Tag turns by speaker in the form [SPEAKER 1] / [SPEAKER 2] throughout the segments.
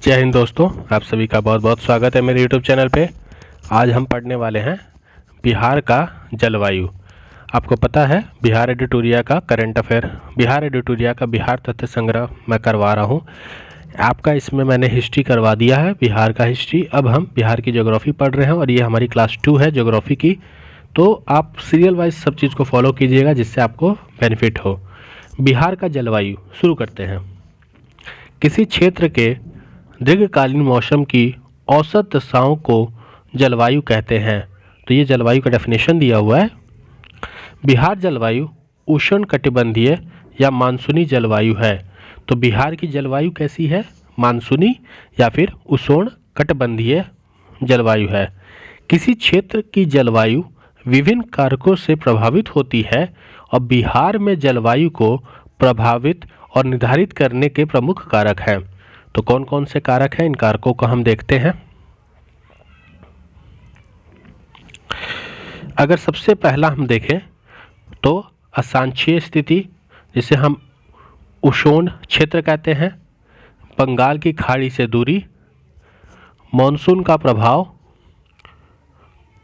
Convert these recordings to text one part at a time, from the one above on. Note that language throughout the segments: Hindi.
[SPEAKER 1] जय हिंद दोस्तों, आप सभी का बहुत बहुत स्वागत है मेरे YouTube चैनल पे। आज हम पढ़ने वाले हैं बिहार का जलवायु। आपको पता है बिहार एडिटोरिया का करंट अफेयर, बिहार एडिटोरिया का बिहार तथ्य संग्रह मैं करवा रहा हूँ। आपका इसमें मैंने हिस्ट्री करवा दिया है, बिहार का हिस्ट्री। अब हम बिहार की ज्योग्राफी पढ़ रहे हैं और ये हमारी क्लास 2 है ज्योग्राफी की। तो आप सीरियल वाइज सब चीज़ को फॉलो कीजिएगा जिससे आपको बेनिफिट हो। बिहार का जलवायु शुरू करते हैं। किसी क्षेत्र के दीर्घकालीन मौसम की औसत दशाओं को जलवायु कहते हैं। तो ये जलवायु का डेफिनेशन दिया हुआ है। बिहार जलवायु उष्णकटिबंधीय या मानसूनी जलवायु है। तो बिहार की जलवायु कैसी है? मानसूनी या फिर उष्णकटिबंधीय जलवायु है। किसी क्षेत्र की जलवायु विभिन्न कारकों से प्रभावित होती है और बिहार में जलवायु को प्रभावित और निर्धारित करने के प्रमुख कारक हैं। तो कौन कौन से कारक हैं, इन कारकों को हम देखते हैं। अगर सबसे पहला हम देखें तो अक्षांशीय स्थिति, जिसे हम उष्ण क्षेत्र कहते हैं, बंगाल की खाड़ी से दूरी, मॉनसून का प्रभाव,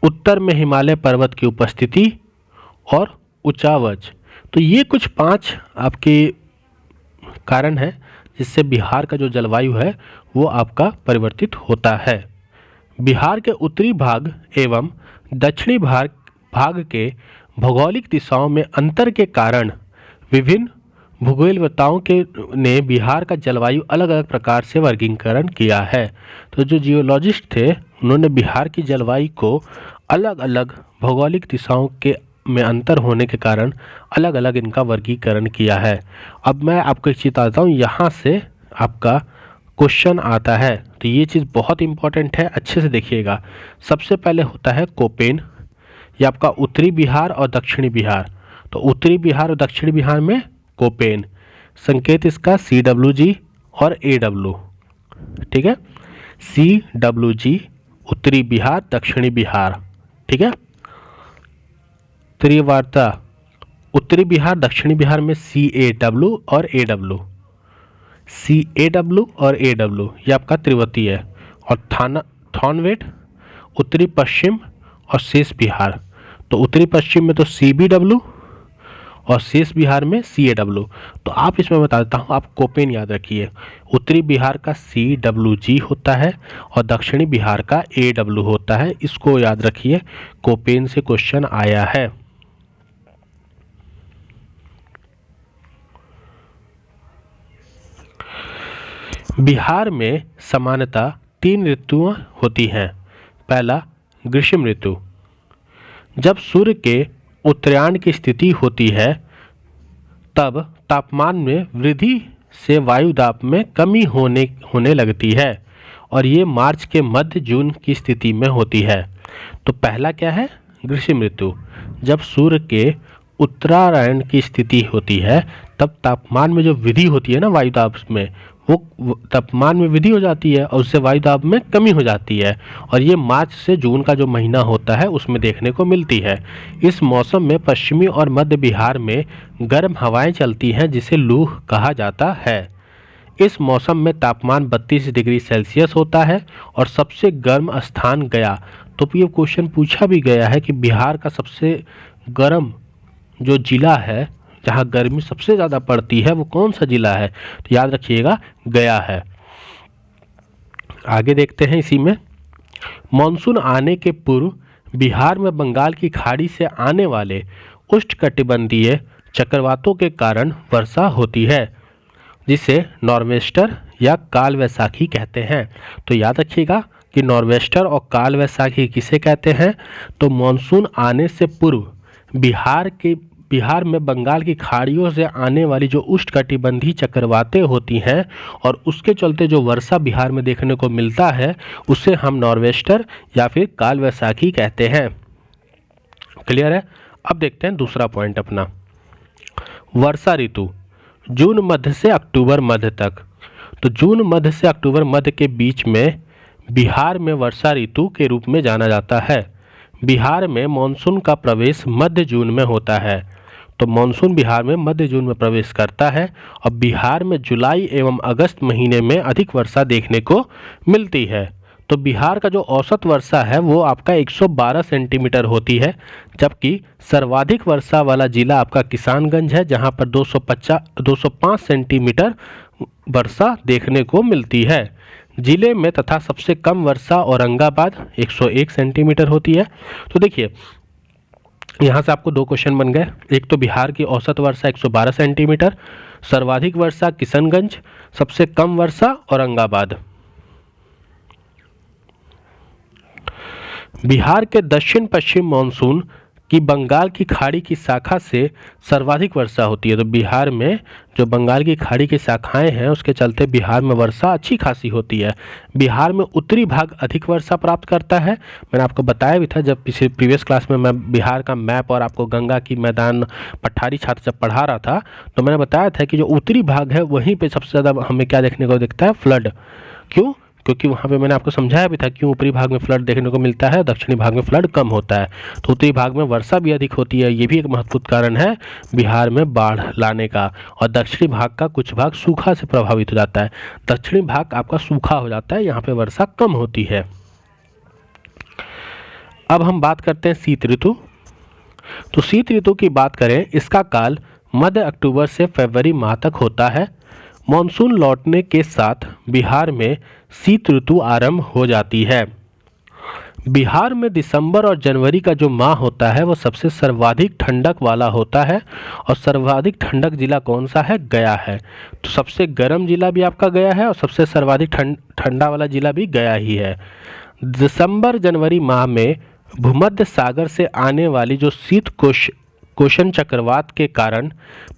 [SPEAKER 1] उत्तर में हिमालय पर्वत की उपस्थिति और उचावच। तो ये कुछ 5 आपके कारण हैं जिससे बिहार का जो जलवायु है वो आपका परिवर्तित होता है। बिहार के उत्तरी भाग एवं दक्षिणी भाग के भौगोलिक दिशाओं में अंतर के कारण विभिन्न भूगोलवेत्ताओं ने बिहार का जलवायु अलग अलग प्रकार से वर्गीकरण किया है। तो जो जियोलॉजिस्ट थे उन्होंने बिहार की जलवायु को अलग अलग भौगोलिक दिशाओं के में अंतर होने के कारण अलग अलग इनका वर्गीकरण किया है। अब मैं आपको एक चीज़ बताता हूँ, यहाँ से आपका क्वेश्चन आता है। तो ये चीज़ बहुत इंपॉर्टेंट है, अच्छे से देखिएगा। सबसे पहले होता है कोपेन, ये आपका उत्तरी बिहार और दक्षिणी बिहार। तो उत्तरी बिहार और दक्षिणी बिहार में कोपेन, संकेत इसका CWG और AW, ठीक है। CWG उत्तरी बिहार दक्षिणी बिहार, ठीक है। त्रिवार्ता उत्तरी बिहार दक्षिणी बिहार में CAW और AW, CAW और AW ये आपका त्रिवती है। और थानवेट उत्तरी पश्चिम और शेष बिहार, तो उत्तरी पश्चिम में तो CBW और शेष बिहार में CAW। तो आप इसमें बता देता हूँ, आप कोपेन याद रखिए। उत्तरी बिहार का CWG होता है और दक्षिणी बिहार का AW होता है, इसको याद रखिए, कोपेन से क्वेश्चन आया है। बिहार में सामान्यतः 3 ऋतुएं होती हैं। पहला ग्रीष्म ऋतु, जब सूर्य के उत्तरायण की स्थिति होती है तब तापमान में वृद्धि से वायु दाब में कमी होने लगती है और ये मार्च के मध्य जून की स्थिति में होती है। तो पहला क्या है? ग्रीष्म ऋतु, जब सूर्य के उत्तरायण की स्थिति होती है तब तापमान में जो वृद्धि होती है ना वायु दाब में, वो तापमान में वृद्धि हो जाती है और उससे वायु दाब में कमी हो जाती है और ये मार्च से जून का जो महीना होता है उसमें देखने को मिलती है। इस मौसम में पश्चिमी और मध्य बिहार में गर्म हवाएं चलती हैं जिसे लू कहा जाता है। इस मौसम में तापमान 32 डिग्री सेल्सियस होता है और सबसे गर्म स्थान गया। तो ये क्वेश्चन पूछा भी गया है कि बिहार का सबसे गर्म जो जिला है जहाँ गर्मी सबसे ज़्यादा पड़ती है वो कौन सा जिला है? तो याद रखिएगा गया है। आगे देखते हैं इसी में, मॉनसून आने के पूर्व बिहार में बंगाल की खाड़ी से आने वाले उष्णकटिबंधीय चक्रवातों के कारण वर्षा होती है जिसे नॉर्वेस्टर या काल वैसाखी कहते हैं। तो याद रखिएगा कि नॉर्वेस्टर और काल वैसाखी किसे कहते हैं? तो मॉनसून आने से पूर्व बिहार में बंगाल की खाड़ियों से आने वाली जो उष्णकटिबंधीय चक्रवातें होती हैं और उसके चलते जो वर्षा बिहार में देखने को मिलता है उसे हम नॉर्वेस्टर या फिर काल वैसाखी कहते हैं। क्लियर है? अब देखते हैं दूसरा पॉइंट अपना, वर्षा ऋतु, जून मध्य से अक्टूबर मध्य तक। तो जून मध्य से अक्टूबर मध्य के बीच में बिहार में वर्षा ऋतु के रूप में जाना जाता है। बिहार में मानसून का प्रवेश मध्य जून में होता है। तो मानसून बिहार में मध्य जून में प्रवेश करता है और बिहार में जुलाई एवं अगस्त महीने में अधिक वर्षा देखने को मिलती है। तो बिहार का जो औसत वर्षा है वो आपका 112 सेंटीमीटर होती है, जबकि सर्वाधिक वर्षा वाला जिला आपका किशनगंज है, जहां पर 205 सेंटीमीटर वर्षा देखने को मिलती है जिले में, तथा सबसे कम वर्षा औरंगाबाद 101 सेंटीमीटर होती है। तो देखिए यहाँ से आपको दो क्वेश्चन बन गए, एक तो बिहार की औसत वर्षा 112 सेंटीमीटर, सर्वाधिक वर्षा किशनगंज, सबसे कम वर्षा औरंगाबाद। बिहार के दक्षिण पश्चिम मानसून की बंगाल की खाड़ी की शाखा से सर्वाधिक वर्षा होती है। तो बिहार में जो बंगाल की खाड़ी की शाखाएं हैं उसके चलते बिहार में वर्षा अच्छी खासी होती है। बिहार में उत्तरी भाग अधिक वर्षा प्राप्त करता है। मैंने आपको बताया भी था जब पिछले प्रीवियस क्लास में मैं बिहार का मैप और आपको गंगा की मैदान पठारी छात्र जब पढ़ा रहा था तो मैंने बताया था कि जो उत्तरी भाग है वहीं पर सबसे ज़्यादा हमें क्या देखने को दिखता है, फ्लड। क्यों? क्योंकि वहाँ पे मैंने आपको समझाया भी था क्यों ऊपरी भाग में फ्लड देखने को मिलता है, दक्षिणी भाग में फ्लड कम होता है। तो उत्तरी भाग में वर्षा भी अधिक होती है, ये भी एक महत्वपूर्ण कारण है बिहार में बाढ़ लाने का। और दक्षिणी भाग का कुछ भाग सूखा से प्रभावित हो जाता है, दक्षिणी भाग आपका सूखा हो जाता है, यहाँ पे वर्षा कम होती है। अब हम बात करते हैं शीत ऋतु। तो शीत ऋतु की बात करें, इसका काल मध्य अक्टूबर से फरवरी माह तक होता है। मानसून लौटने के साथ बिहार में शीत ऋतु आरंभ हो जाती है। बिहार में दिसंबर और जनवरी का जो माह होता है वो सबसे सर्वाधिक ठंडक वाला होता है, और सर्वाधिक ठंडक जिला कौन सा है? गया है। तो सबसे गर्म जिला भी आपका गया है और सबसे सर्वाधिक ठंडा वाला जिला भी गया ही है। दिसंबर जनवरी माह में भूमध्य सागर से आने वाली जो शीत कोशन चक्रवात के कारण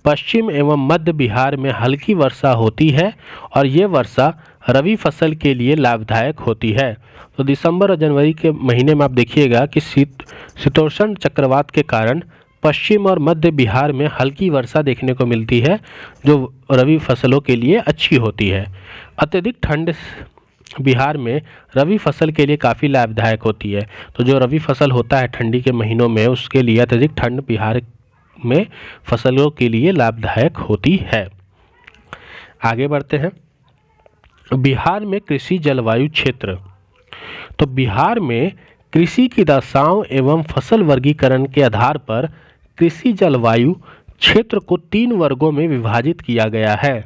[SPEAKER 1] पश्चिम एवं मध्य बिहार में हल्की वर्षा होती है, और ये वर्षा रबी फसल के लिए लाभदायक होती है। तो दिसंबर और जनवरी के महीने में आप देखिएगा कि शीतोष्ण चक्रवात के कारण पश्चिम और मध्य बिहार में हल्की वर्षा देखने को मिलती है, जो रबी फसलों के लिए अच्छी होती है। अत्यधिक ठंड बिहार में रबी फसल के लिए काफ़ी लाभदायक होती है। तो जो रबी फसल होता है ठंडी के महीनों में, उसके लिए अत्यधिक ठंड बिहार में फसलों के लिए लाभदायक होती है। आगे बढ़ते हैं। बिहार में कृषि जलवायु क्षेत्र। तो बिहार में कृषि की दशाओं एवं फसल वर्गीकरण के आधार पर कृषि जलवायु क्षेत्र को 3 वर्गों में विभाजित किया गया है।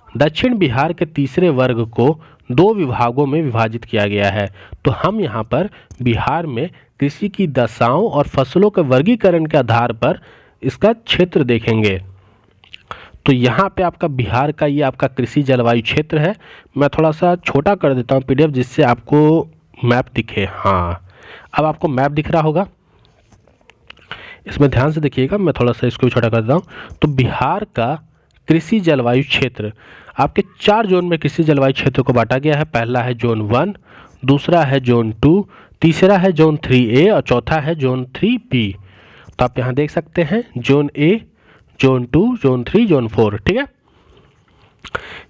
[SPEAKER 1] दक्षिण बिहार के तीसरे वर्ग को 2 विभागों में विभाजित किया गया है। तो हम यहाँ पर बिहार में कृषि की दशाओं और फसलों के वर्गीकरण के आधार पर इसका क्षेत्र देखेंगे। तो यहाँ पे आपका बिहार का ये आपका कृषि जलवायु क्षेत्र है। मैं थोड़ा सा छोटा कर देता हूँ PDF, जिससे आपको मैप दिखे। हाँ, अब आपको मैप दिख रहा होगा, इसमें ध्यान से देखिएगा। मैं थोड़ा सा इसको भी छोटा कर देता हूँ। तो बिहार का कृषि जलवायु क्षेत्र आपके 4 जोन में कृषि जलवायु क्षेत्र को बांटा गया है। पहला है जोन 1, दूसरा है जोन 2, तीसरा है जोन 3A और चौथा है जोन 3B। तो आप यहाँ देख सकते हैं zone A, zone 2, zone 3, zone 4। ठीक है,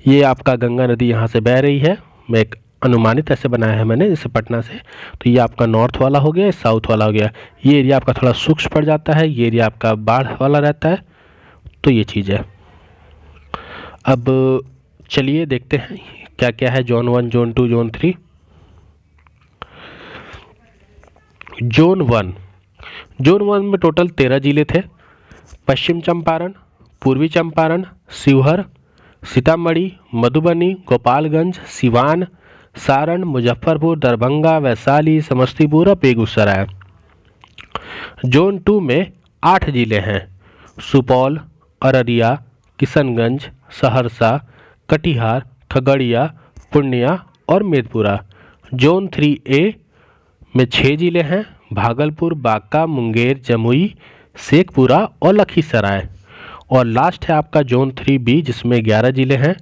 [SPEAKER 1] ये आपका गंगा नदी यहाँ से बह रही है। मैं एक अनुमानित ऐसे बनाया है मैंने, जैसे पटना से। तो ये आपका नॉर्थ वाला हो गया, साउथ वाला हो गया। ये एरिया आपका थोड़ा शुष्क पड़ जाता है, ये एरिया आपका बाढ़ वाला रहता है। तो ये चीज़ है। अब चलिए देखते हैं क्या क्या है जोन 1, जोन 2, जोन 3। जोन 1 में टोटल 13 जिले थे। पश्चिम चंपारण, पूर्वी चंपारण, शिवहर, सीतामढ़ी, मधुबनी, गोपालगंज, सिवान, सारण, मुजफ्फरपुर, दरभंगा, वैशाली, समस्तीपुर और बेगूसराय। जोन 2 में 8 जिले हैं। सुपौल, अररिया, किशनगंज, सहरसा, कटिहार, खगड़िया, पूर्णिया और मेदपुरा। जोन 3A में 6 जिले हैं। भागलपुर, बांका, मुंगेर, जमुई, शेखपुरा और लखीसराय। और लास्ट है आपका जोन 3B, जिसमें 11 जिले हैं।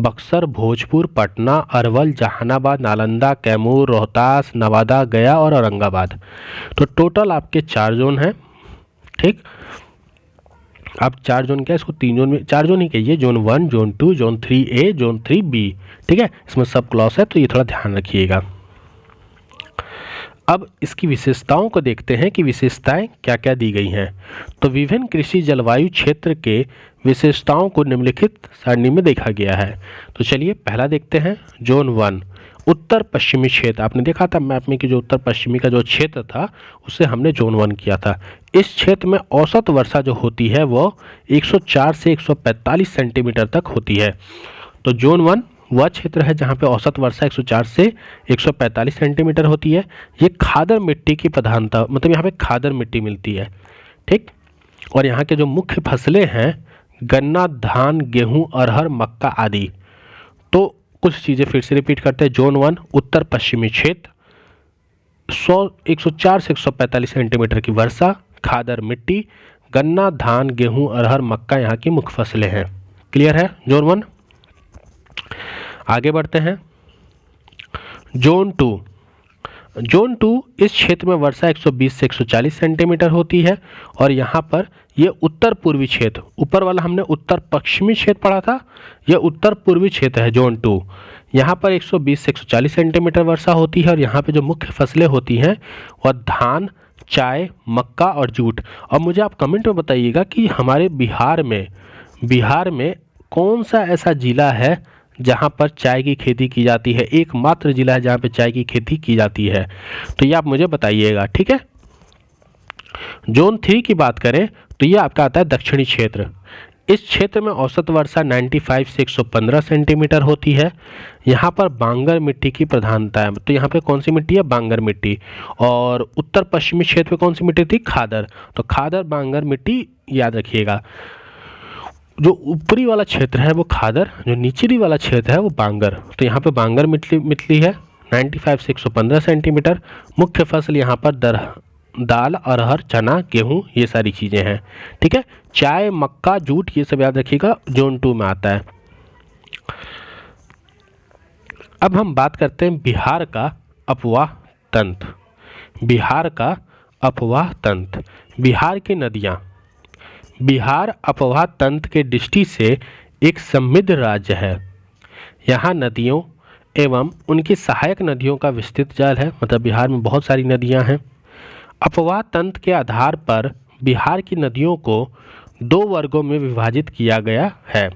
[SPEAKER 1] बक्सर, भोजपुर, पटना, अरवल, जहानाबाद, नालंदा, कैमूर, रोहतास, नवादा, गया और औरंगाबाद। तो टोटल आपके 4 जोन हैं। ठीक, आप 4 जोन क्या, इसको 3 जोन में 4 जोन ही कहिए। Zone 1, zone 2, zone 3A, zone 3B। ठीक है, इसमें सब क्लॉज है, तो ये थोड़ा ध्यान रखिएगा। अब इसकी विशेषताओं को देखते हैं कि विशेषताएं क्या क्या दी गई हैं। तो विभिन्न कृषि जलवायु क्षेत्र के विशेषताओं को निम्नलिखित सारणी में देखा गया है। तो चलिए पहला देखते हैं, जोन 1 उत्तर पश्चिमी क्षेत्र। आपने देखा था मैप में कि जो उत्तर पश्चिमी का जो क्षेत्र था उसे हमने जोन 1 किया था। इस क्षेत्र में औसत वर्षा जो होती है वो 104 से 145 सेंटीमीटर तक होती है। तो जोन 1 वह क्षेत्र है जहाँ पे औसत वर्षा 104 से 145 सेंटीमीटर होती है। ये खादर मिट्टी की प्रधानता, मतलब यहाँ पे खादर मिट्टी मिलती है, ठीक। और यहाँ के जो मुख्य फसलें हैं गन्ना, धान, गेहूँ, अरहर, मक्का आदि। तो कुछ चीज़ें फिर से रिपीट करते हैं। जोन 1 उत्तर पश्चिमी क्षेत्र, 104 से 145 सेंटीमीटर की वर्षा, खादर मिट्टी, गन्ना, धान, गेहूँ, अरहर, मक्का यहाँ की मुख्य फसलें हैं। क्लियर है जोन 1। आगे बढ़ते हैं, जोन 2। जोन 2 इस क्षेत्र में वर्षा 120 से 140 सेंटीमीटर होती है और यहाँ पर ये उत्तर पूर्वी क्षेत्र, ऊपर वाला हमने उत्तर पश्चिमी क्षेत्र पढ़ा था, यह उत्तर पूर्वी क्षेत्र है जोन 2। यहाँ पर 120 से 140 सेंटीमीटर वर्षा होती है और यहाँ पे जो मुख्य फसलें होती हैं वह धान, चाय, मक्का और जूट। और मुझे आप कमेंट में बताइएगा कि हमारे बिहार में कौन सा ऐसा जिला है जहाँ पर चाय की खेती की जाती है, एकमात्र जिला है जहाँ पे चाय की खेती की जाती है। तो ये आप मुझे बताइएगा, ठीक है। जोन 3 की बात करें तो ये आपका आता है दक्षिणी क्षेत्र। इस क्षेत्र में औसत वर्षा 95 से 115 सेंटीमीटर होती है। यहाँ पर बांगर मिट्टी की प्रधानता है। तो यहाँ पे कौन सी मिट्टी है? बांगर मिट्टी। और उत्तर पश्चिमी क्षेत्र में कौन सी मिट्टी थी? खादर। तो खादर, बांगर मिट्टी याद रखिएगा। जो ऊपरी वाला क्षेत्र है वो खादर, जो निचली वाला क्षेत्र है वो बांगर। तो यहाँ पे बांगर मिट्टी है 95 से 115 सेंटीमीटर। मुख्य फसल यहाँ पर दाल, अरहर, चना, गेहूँ, ये सारी चीज़ें हैं, ठीक है। चाय, मक्का, जूट, ये सब याद रखिएगा, जोन 2 में आता है। अब हम बात करते हैं बिहार का अपवाह तंत्र। बिहार का अपवाह तंत्र, बिहार की नदियाँ। बिहार अपवाह तंत्र के दृष्टि से एक समृद्ध राज्य है। यहाँ नदियों एवं उनकी सहायक नदियों का विस्तृत जाल है, मतलब बिहार में बहुत सारी नदियाँ हैं। अपवाह तंत्र के आधार पर बिहार की नदियों को 2 वर्गों में विभाजित किया गया है।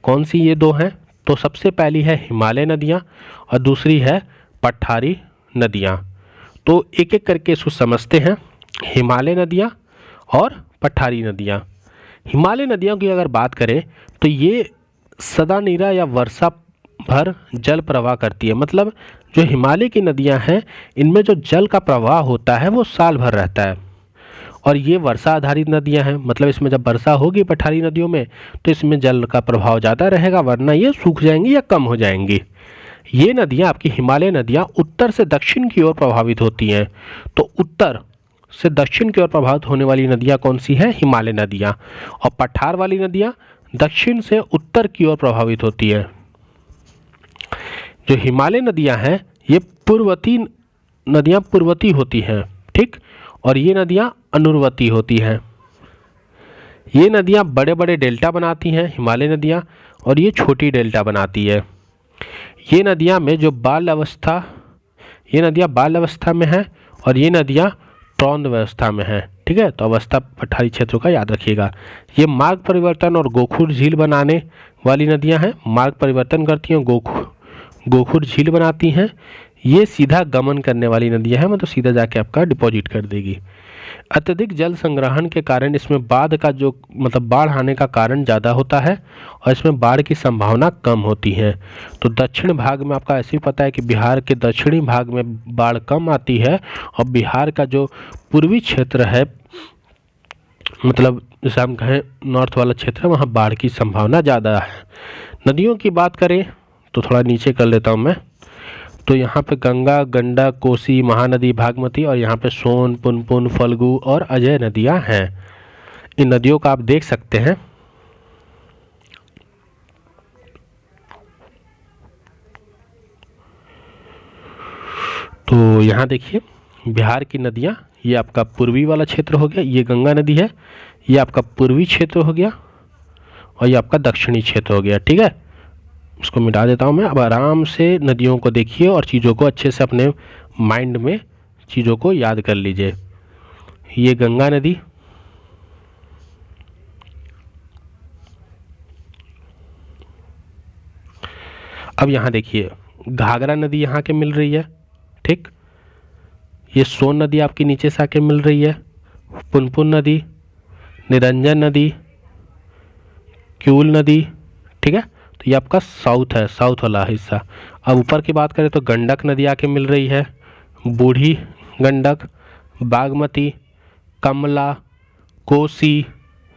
[SPEAKER 1] कौन सी ये 2 हैं? तो सबसे पहली है हिमालय नदियाँ और दूसरी है पठारी नदियाँ। तो एक एक करके इसको समझते हैं। हिमालय नदियाँ और पठारी नदियाँ। हिमालय नदियों की अगर बात करें तो ये सदानीरा या वर्षा भर जल प्रवाह करती है। मतलब जो हिमालय की नदियां हैं इनमें जो जल का प्रवाह होता है वो साल भर रहता है और ये वर्षा आधारित नदियां हैं। मतलब इसमें जब वर्षा होगी पठारी नदियों में तो इसमें जल का प्रभाव ज़्यादा रहेगा, वरना ये सूख जाएंगी या कम हो जाएंगी। ये नदियां, आपकी हिमालय नदियां उत्तर से दक्षिण की ओर प्रभावित होती हैं। तो उत्तर से दक्षिण की ओर प्रभावित होने वाली नदियाँ कौन सी हैं? हिमालय नदियाँ। और पठार वाली नदियाँ दक्षिण से उत्तर की ओर प्रभावित होती है। जो हिमालय नदियाँ हैं ये पूर्ववर्ती होती हैं, ठीक। और ये नदियाँ अनुवर्ती होती हैं। ये नदियाँ बड़े बड़े डेल्टा बनाती हैं हिमालय नदियाँ, और ये छोटी डेल्टा बनाती है। ये नदियाँ में जो बाल अवस्था में है और ये नदियाँ प्रौंद अवस्था में है, ठीक है। तो अवस्था पठारी क्षेत्रों का याद रखिएगा। ये मार्ग परिवर्तन और गोखुर झील बनाने वाली नदियाँ हैं। मार्ग परिवर्तन करती हैं, गोखुर झील बनाती हैं। ये सीधा गमन करने वाली नदियाँ हैं, मतलब सीधा जाके आपका डिपॉजिट कर देगी। अत्यधिक जल संग्रहण के कारण इसमें बाढ़ आने का कारण ज़्यादा होता है और इसमें बाढ़ की संभावना कम होती है। तो दक्षिण भाग में आपका ऐसे ही पता है कि बिहार के दक्षिणी भाग में बाढ़ कम आती है और बिहार का जो पूर्वी क्षेत्र है, मतलब जैसे हम कहें नॉर्थ वाला क्षेत्र है, वहाँ बाढ़ की संभावना ज़्यादा है। नदियों की बात करें तो थोड़ा नीचे कर लेता हूँ मैं। तो यहाँ पे गंगा, गंडक, कोसी, महानदी, बागमती और यहाँ पे सोन, पुनपुन, फल्गु और अजय नदियाँ हैं। इन नदियों का आप देख सकते हैं। तो यहाँ देखिए बिहार की नदियाँ, ये आपका पूर्वी वाला क्षेत्र हो गया, ये गंगा नदी है, ये आपका पूर्वी क्षेत्र हो गया और ये आपका दक्षिणी क्षेत्र हो गया, ठीक है। इसको मिटा देता हूँ मैं। अब आराम से नदियों को देखिए और चीज़ों को अच्छे से अपने माइंड में चीज़ों को याद कर लीजिए। ये गंगा नदी, अब यहाँ देखिए घाघरा नदी यहाँ के मिल रही है, ठीक। ये सोन नदी आपकी नीचे से आके मिल रही है, पुनपुन नदी, निरंजन नदी, क्यूल नदी, ठीक है। तो ये आपका साउथ है, साउथ वाला हिस्सा। अब ऊपर की बात करें तो गंडक नदी आके मिल रही है, बूढ़ी गंडक, बागमती, कमला, कोसी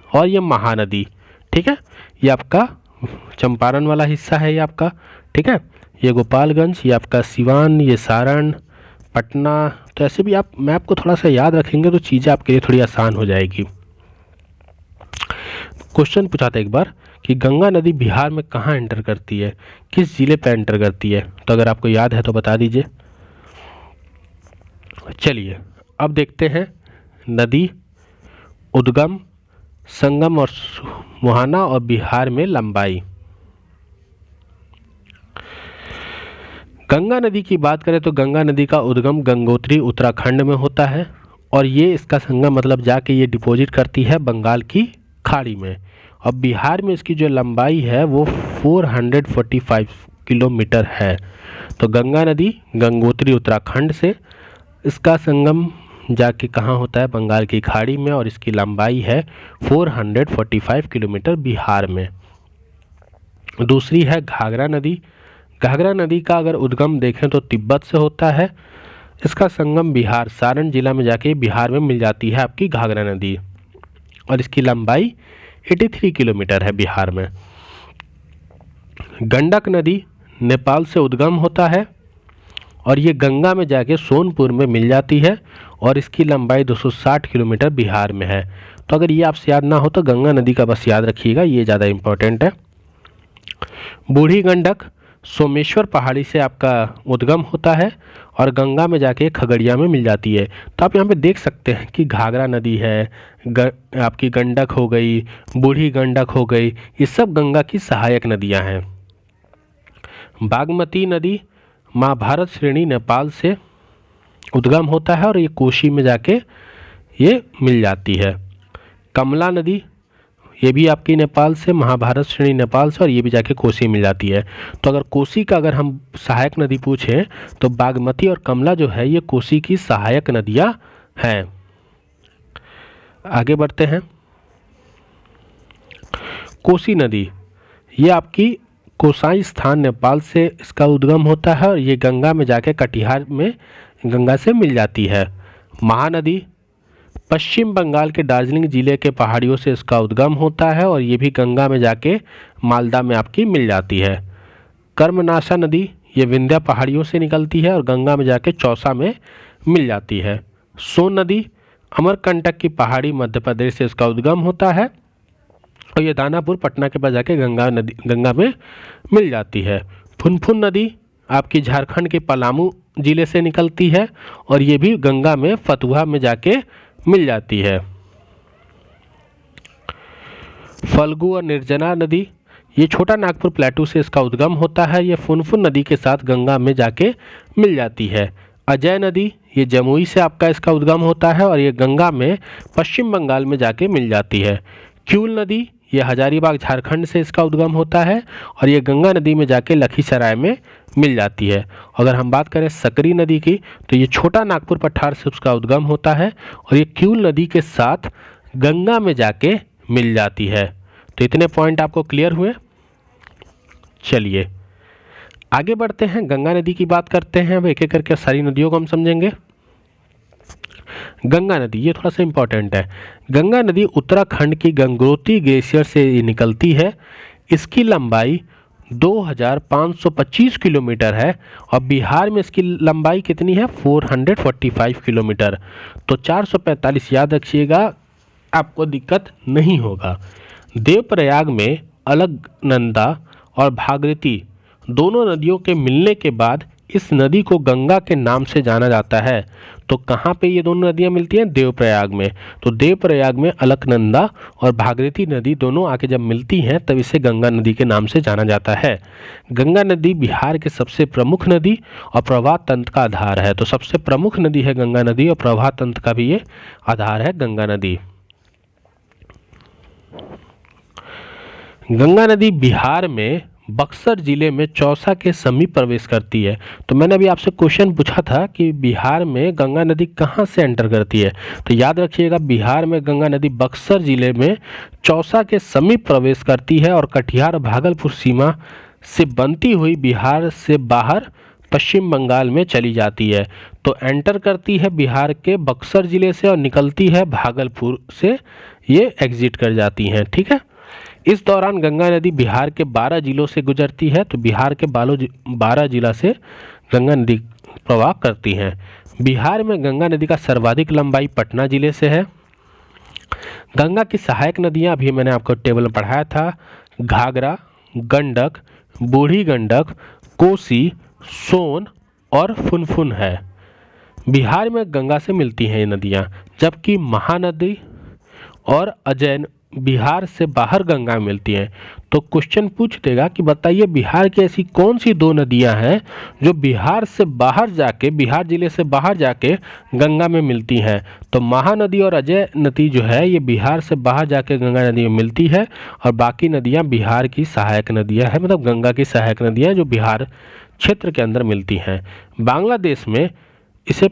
[SPEAKER 1] और ये महानदी, ठीक है। ये आपका चंपारण वाला हिस्सा है ये आपका, ठीक है। ये गोपालगंज, ये आपका सिवान, ये सारण, पटना। तो ऐसे भी आप मैप को थोड़ा सा याद रखेंगे तो चीज़ें आपके लिए थोड़ी आसान हो जाएगी। क्वेश्चन पूछा था एक बार कि गंगा नदी बिहार में कहाँ एंटर करती है, किस जिले पे एंटर करती है। तो अगर आपको याद है तो बता दीजिए। चलिए अब देखते हैं नदी उद्गम, संगम और मुहाना और बिहार में लंबाई। गंगा नदी की बात करें तो गंगा नदी का उद्गम गंगोत्री उत्तराखंड में होता है और ये इसका संगम मतलब जाके ये डिपॉजिट करती है बंगाल की खाड़ी में। और बिहार में इसकी जो लंबाई है वो 445 किलोमीटर है। तो गंगा नदी गंगोत्री उत्तराखंड से, इसका संगम जाके कहाँ होता है, बंगाल की खाड़ी में, और इसकी लंबाई है 445 किलोमीटर बिहार में। दूसरी है घाघरा नदी। घाघरा नदी का अगर उद्गम देखें तो तिब्बत से होता है। इसका संगम बिहार सारण जिला में जाके बिहार में मिल जाती है आपकी घाघरा नदी, और इसकी लंबाई 83 किलोमीटर है बिहार में। गंडक नदी नेपाल से उद्गम होता है और ये गंगा में जाके सोनपुर में मिल जाती है और इसकी लंबाई 260 किलोमीटर बिहार में है। तो अगर ये आपसे याद ना हो तो गंगा नदी का बस याद रखिएगा, ये ज़्यादा इम्पोर्टेंट है। बूढ़ी गंडक सोमेश्वर पहाड़ी से आपका उद्गम होता है और गंगा में जाके खगड़िया में मिल जाती है। तो आप यहाँ पे देख सकते हैं कि घाघरा नदी है, आपकी गंडक हो गई, बूढ़ी गंडक हो गई, ये सब गंगा की सहायक नदियाँ हैं। बागमती नदी महाभारत श्रेणी नेपाल से उद्गम होता है और ये कोशी में जाके ये मिल जाती है। कमला नदी ये भी आपकी नेपाल से, महाभारत श्रेणी नेपाल से, और ये भी जाके कोसी मिल जाती है। तो अगर कोसी का अगर हम सहायक नदी पूछें तो बागमती और कमला जो है ये कोसी की सहायक नदियां हैं। आगे बढ़ते हैं। कोसी नदी ये आपकी कोसाई स्थान नेपाल से इसका उद्गम होता है और ये गंगा में जाके कटिहार में गंगा से मिल जाती है। महानदी पश्चिम बंगाल के दार्जिलिंग जिले के पहाड़ियों से इसका उद्गम होता है और ये भी गंगा में जाके मालदा में आपकी मिल जाती है। कर्मनाशा नदी ये विंध्या पहाड़ियों से निकलती है और गंगा में जाके चौसा में मिल जाती है। सोन नदी अमरकंटक की पहाड़ी मध्य प्रदेश से इसका उद्गम होता है और ये दानापुर पटना के पास जाके गंगा में मिल जाती है। पुनपुन नदी आपकी झारखंड के पलामू जिले से निकलती है और ये भी गंगा में फतुहा में जाके मिल जाती है। फल्गु और निर्जना नदी ये छोटा नागपुर प्लेटू से इसका उद्गम होता है, ये पुनपुन नदी के साथ गंगा में जाके मिल जाती है। अजय नदी ये जमुई से आपका इसका उद्गम होता है और ये गंगा में पश्चिम बंगाल में जाके मिल जाती है। क्यूल नदी ये हजारीबाग झारखंड से इसका उद्गम होता है और ये गंगा नदी में जाके लखीसराय में मिल जाती है। अगर हम बात करें सकरी नदी की तो ये छोटा नागपुर पठार से उसका उद्गम होता है और ये क्यूल नदी के साथ गंगा में जाके मिल जाती है। तो इतने पॉइंट आपको क्लियर हुए। चलिए आगे बढ़ते हैं, गंगा नदी की बात करते हैं। अब एक एक करके सारी नदियों को हम समझेंगे। गंगा नदी ये थोड़ा सा इम्पोर्टेंट है। गंगा नदी उत्तराखंड की गंगोत्री ग्लेशियर से निकलती है। इसकी लंबाई 2525 किलोमीटर है और बिहार में इसकी लंबाई कितनी है 445 किलोमीटर। तो 445 याद रखिएगा, आपको दिक्कत नहीं होगा। देवप्रयाग में अलकनंदा और भागीरथी दोनों नदियों के मिलने के बाद इस नदी को गंगा के नाम से जाना जाता है। तो कहाँ पे ये दोनों नदियाँ मिलती हैं? देवप्रयाग में। तो देवप्रयाग में अलकनंदा और भागीरथी नदी दोनों आके जब मिलती हैं तब इसे गंगा नदी के नाम से जाना जाता है। गंगा नदी बिहार के सबसे प्रमुख नदी और प्रवाह तंत्र का आधार है। तो सबसे प्रमुख नदी है गंगा नदी और प्रवाह तंत्र का भी ये आधार है गंगा नदी। गंगा नदी बिहार में बक्सर जिले में चौसा के समीप प्रवेश करती है। तो मैंने अभी आपसे क्वेश्चन पूछा था कि बिहार में गंगा नदी कहाँ से एंटर करती है, तो याद रखिएगा बिहार में गंगा नदी बक्सर जिले में चौसा के समीप प्रवेश करती है और कटिहार भागलपुर सीमा से बनती हुई बिहार से बाहर पश्चिम बंगाल में चली जाती है। तो एंटर करती है बिहार के बक्सर जिले से और निकलती है भागलपुर से, ये एग्जिट कर जाती हैं। ठीक है, इस दौरान गंगा नदी बिहार के 12 जिलों से गुजरती है। तो बिहार के 12 जिला से गंगा नदी प्रवाह करती हैं। बिहार में गंगा नदी का सर्वाधिक लंबाई पटना जिले से है। गंगा की सहायक नदियां अभी मैंने आपको टेबल में पढ़ाया था, घाघरा, गंडक, बूढ़ी गंडक, कोसी, सोन और फुनफुन है। बिहार में गंगा से मिलती हैं ये नदियाँ, जबकि महानदी और अजय बिहार से बाहर गंगा में मिलती हैं। तो क्वेश्चन पूछ देगा कि बताइए बिहार की ऐसी कौन सी दो नदियां हैं जो बिहार से बाहर जाके, बिहार जिले से बाहर जाके गंगा में मिलती हैं। तो महानदी और अजय नदी जो है ये बिहार से बाहर जाके गंगा नदी में मिलती है और बाकी नदियां बिहार की सहायक नदियां हैं, मतलब गंगा की सहायक नदियां जो बिहार क्षेत्र के अंदर मिलती हैं। बांग्लादेश में इसे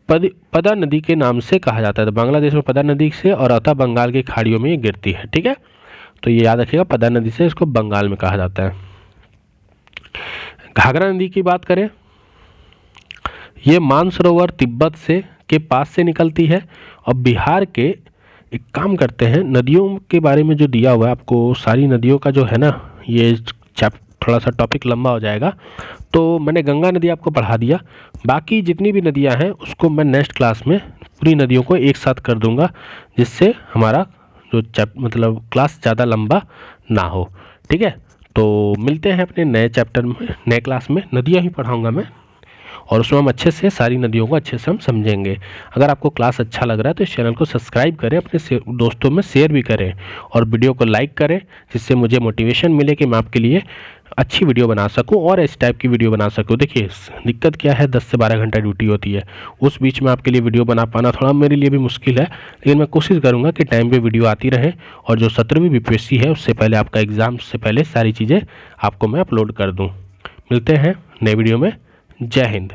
[SPEAKER 1] पदा नदी के नाम से कहा जाता है। तो बांग्लादेश में पदा नदी से और अतः बंगाल की खाड़ियों में ये गिरती है। ठीक है, तो ये याद रखिएगा, पदा नदी से इसको बंगाल में कहा जाता है। घाघरा नदी की बात करें, ये मानसरोवर तिब्बत से के पास से निकलती है और बिहार के, एक काम करते हैं, नदियों के बारे में जो दिया हुआ है आपको, सारी नदियों का जो है ना, ये थोड़ा सा टॉपिक लंबा हो जाएगा, तो मैंने गंगा नदी आपको पढ़ा दिया। बाकी जितनी भी नदियां हैं उसको मैं नेक्स्ट क्लास में पूरी नदियों को एक साथ कर दूंगा, जिससे हमारा जो मतलब क्लास ज़्यादा लंबा ना हो। ठीक है, तो मिलते हैं अपने नए चैप्टर में, नए क्लास में नदियां ही पढ़ाऊँगा मैं, और उसमें हम अच्छे से सारी नदियों को अच्छे से हम समझेंगे। अगर आपको क्लास अच्छा लग रहा है तो इस चैनल को सब्सक्राइब करें, अपने दोस्तों में शेयर भी करें और वीडियो को लाइक करें, जिससे मुझे मोटिवेशन मिले कि मैं आपके लिए अच्छी वीडियो बना सकूं और इस टाइप की वीडियो बना सकूं। देखिए दिक्कत क्या है, 10 से 12 घंटा ड्यूटी होती है, उस बीच में आपके लिए वीडियो बना पाना थोड़ा मेरे लिए भी मुश्किल है, लेकिन मैं कोशिश करूंगा कि टाइम पे वीडियो आती रहे और जो 17वीं बीपीएससी है उससे पहले, आपका एग्ज़ाम से पहले सारी चीज़ें आपको मैं अपलोड कर दूँ। मिलते हैं नए वीडियो में। जय हिंद।